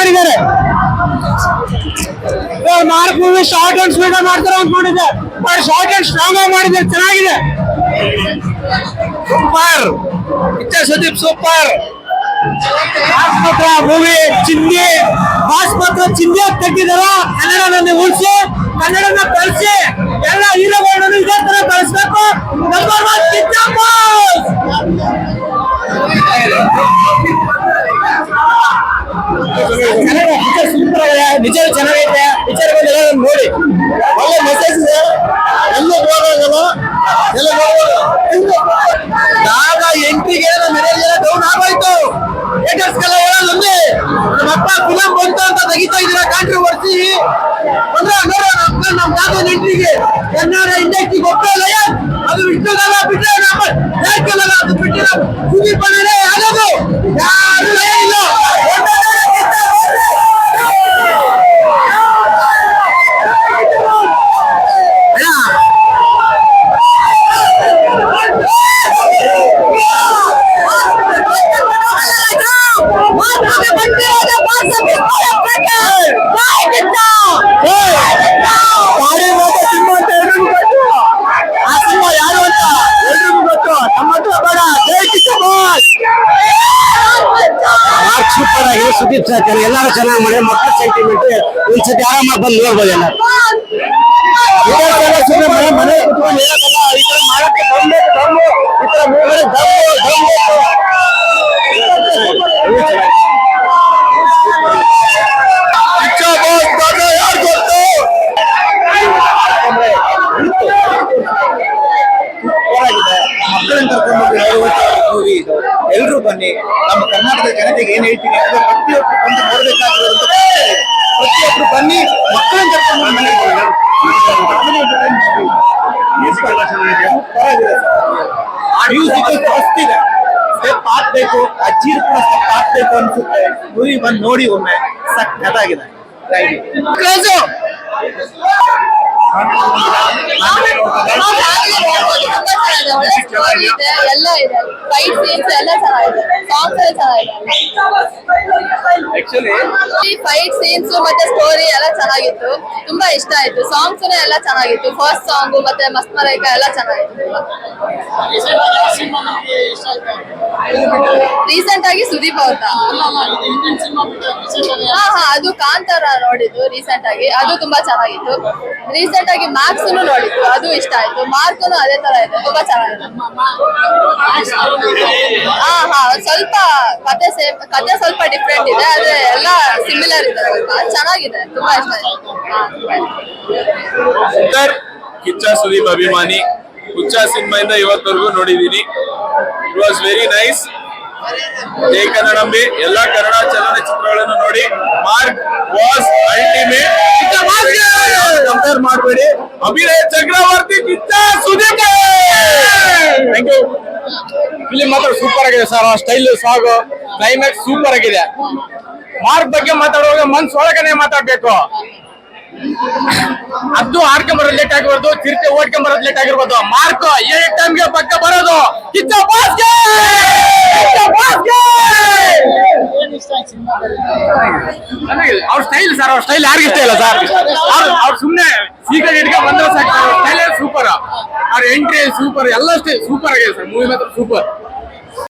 ಮಾಡಿದ್ದಾರೆ. Mark movie short and sweet ಮಾಡ್ತಾರೆ ಅಂತ ಮಾಡಿದ್ದೆ, ಬಟ್ ಶಾರ್ಟ್ ಅಂಡ್ ಸ್ಟ್ರಾಂಗ್ ಆಗಿ ಮಾಡಿದ್ರೆ ಚೆನ್ನಾಗಿದೆ. Super picture Sudeep super. Movie ಚಿಂದಿ ಭಾಸ್ಪತ್ರ ಚಿಂದಿಯಾಗಿ ತೆಗೆದಿದಾರ. ಕನ್ನಡನ ಉಳಿಸಿ, ಕನ್ನಡನ ಬೆಳೆಸಿ, ಎಲ್ಲ ಹೀರೋಗಳನ್ನು ಇದೇ ತರ ಬೆಳೆಸ್ಬೇಕು. ನಂಬರ್ 1 ಪಿಕ್ಚರ್ ಸೂಪರ್ ಆಗಿದೆ, ನಿಜ ಚೆನ್ನಾಗೈತೆ. ಪಿಕ್ಚರ್ ನೋಡಿ, ಒಳ್ಳೆ ಮೆಸೇಜ್ ಇದೆ. ಎಲ್ಲ ಹೋಗಲ್ಲ, ಎಲ್ಲ ಆಗ ಎಂಟ್ರಿಗೆ ಡೌನ್ ಆಗೋಯ್ತು. ಥಿಯೇಟರ್ಸ್ಗೆಲ್ಲ ಹೇಳೋದು ಒಂದೇ, ನಮ್ಮಪ್ಪ ಫಿಲಂ ಬಂತು ಅಂತ ತೆಗಿತಾ ಇದ್ದೀರಾ ಕಾಂಟ್ರವರ್ಸಿ ಅಂದ್ರೆ ನೋಡೋಣ. ನಮ್ ಯಾವ್ದೋ ಎಂಟ್ರಿಗೆ ಕನ್ನಡ ಇಂಡಸ್ಟ್ರಿಗೆ ಒಪ್ಪಲ್ಲ. ಅದು ವಿಷ್ಣುಗಲ್ಲ ಬಿಟ್ಟರೆ ಯಾಕೆಲ್ಲ ಅದು ಬಿಟ್ಟಿರ ಸುದೀಪ್ ಅಣ್ಣನೇ ಆಗೋದು ಯಾರು ಇಲ್ಲ. ಸೂಪರ್ ಆಗಿದೆ. ಸುದೀಪ್ ಸರ್ ಎಲ್ಲಾರು ಚೆನ್ನಾಗಿ ಮಾಡಿ, ಮಕ್ಕಳ ಸೆಂಟಿಮೆಂಟ್ ಒಂದ್ಸತಿ ಆರಾಮಾಗಿ ಬಂದು ನೋಡ್ಬೋದು. ಎಲ್ಲ ಮನೆ ಕುತ್ಕೊಂಡು ಹೇಳೋದಲ್ಲ, ಈ ತರ ಮಾಡಕ್ಕೆ ಈ ತರ ಮಕ್ಕಳನ್ನ ಕರ್ಕೊಂಡು ಎಲ್ರು ಬನ್ನಿ. ನಮ್ಮ ಕರ್ನಾಟಕದ ಜನತೆಗೆ ಏನ್ ಹೇಳ್ತೀನಿ ಅಂದ್ರೆ ಪ್ರತಿಯೊಬ್ಬರು ಬಂದು ನೋಡ್ಬೇಕಾಗಿರೋದು. ಪ್ರತಿಯೊಬ್ರು ಬನ್ನಿ, ಮಕ್ಕಳನ್ನ ಕರ್ಕೊಂಡು ಸ್ಟೆಪ್ ಹಾಕ್ಬೇಕು, ಅಜ್ಜಿರ್ ಕೂಡ ಸ್ಟೆಪ್ ಹಾಕ್ಬೇಕು ಅನ್ಸುತ್ತೆ. ಮೂವಿ ಬಂದು ನೋಡಿ ಒಮ್ಮೆ, ಸಕ್ಕತ್ತಾಗಿದೆ. ಎಲ್ಲ ಇದೆ, ಫೈಟ್ ಸೀನ್ಸ್ ಎಲ್ಲ ಚೆನ್ನಾಗಿದೆ, ಸಾಂಗ್ಸ್ ಎಲ್ಲ ಚೆನ್ನಾಗಿದೆ. ಫೈಟ್ ಸೀನ್ಸ್ ಮತ್ತೆ ಸ್ಟೋರಿ ಎಲ್ಲ ಚೆನ್ನಾಗಿತ್ತು, ತುಂಬಾ ಇಷ್ಟ ಆಯ್ತು. ಸಾಂಗ್ಸ್ ಎಲ್ಲ ಚೆನ್ನಾಗಿತ್ತು, ಫಸ್ಟ್ ಸಾಂಗು ಮತ್ತೆ ಮಸ್ತ್ ಮಲೈಕ ಎಲ್ಲ ಚೆನ್ನಾಗಿತ್ತು. ರೀಸೆಂಟ್ ಆಗಿ ಸುದೀಪ್ ಅವ್ರದ್ದು ಅದು ಕಾಂತಾರ ನೋಡಿದ್ದು ರೀಸೆಂಟ್ ಆಗಿ, ಅದು ತುಂಬಾ ಚೆನ್ನಾಗಿತ್ತು. ರೀಸೆಂಟ್ ಆಗಿ ಮ್ಯಾಕ್ಸ್ ನೋಡಿದ್ದು, ಅದು ಇಷ್ಟ ಆಯ್ತು. ಮಾರ್ಕ್ನು ಅದೇ ತರ ಇದೆ, ತುಂಬಾ ಚೆನ್ನಾಗಿದೆ. ಸ್ವಲ್ಪ ಕತೆ ಸ್ವಲ್ಪ ಡಿಫ್ರೆಂಟ್ ಇದೆ, ಆದ್ರೆ ಎಲ್ಲ ಸಿಮಿಲರ್ ಇದೆ, ಸ್ವಲ್ಪ ಚೆನ್ನಾಗಿದೆ, ತುಂಬಾ ಇಷ್ಟ ಆಯ್ತು. ಕಿಚ್ಚ ಸುದೀಪ್ ಅಭಿಮಾನಿ, ಹುಚ್ಚ ಸಿನಿಮಾಯಿಂದ ಇವತ್ತವರೆಗೂ ನೋಡಿದೀನಿ. It was very nice. ಜೈ ಕನ್ನಡಂಬೆ. ಎಲ್ಲಾ ಕನ್ನಡ ಚಲನಚಿತ್ರಗಳನ್ನು ನೋಡಿ. Mark was ultimate. ಕಂಪೇರ್ ಮಾಡಬೇಡಿ. ಅಭಿನಯ ಚಕ್ರವರ್ತಿ, Kichcha Sudeep. Thank you. Film ಮಾತ್ರ ಸೂಪರ್ ಆಗಿದೆ sir. Style, song, climax super ಆಗಿದೆ. ಮಾರ್ಕ್ ಬಗ್ಗೆ ಮಾತಾಡುವಾಗ ಮನ್ಸು ಒಳಗನೆ ಮಾತಾಡ್ಬೇಕು. ಅದು ಆಡ್ಕೊಂಬರೋದು ಲೇಟ್ ಆಗಿರ್ಬೋದು, ಚಿರತೆ ಓಡ್ಕೊಂಬರೋದು ಲೇಟ್ ಆಗಿರ್ಬೋದು. ಮಾರ್ಕ್ ಏ ಟೈಮ್ಗೆ ಪಕ್ಕ ಬರೋದು. ಕಿಚ್ಚ ಬಾಸ್ಗೆ ಅವ್ರ ಸ್ಟೈಲ್ ಸರ್, ಅವ್ರ ಸ್ಟೈಲ್ ಯಾರಿಗ ಇಷ್ಟ ಇಲ್ಲ ಸರ್. ಅವ್ರು ಸುಮ್ನೆ ಸೀಕ್ರೆಟ್ ಇಟ್ಕೊಂಡು ಬಂದ್ರೆ ಸಾಕು. ಸ್ಟೈಲ್ ಸೂಪರ್, ಅವ್ರ ಎಂಟ್ರಿ ಸೂಪರ್, ಎಲ್ಲ ಸೂಪರ್ ಆಗಿದೆ ಸರ್. ಮೂವಿ ಮಾತ್ರ ಸೂಪರ್.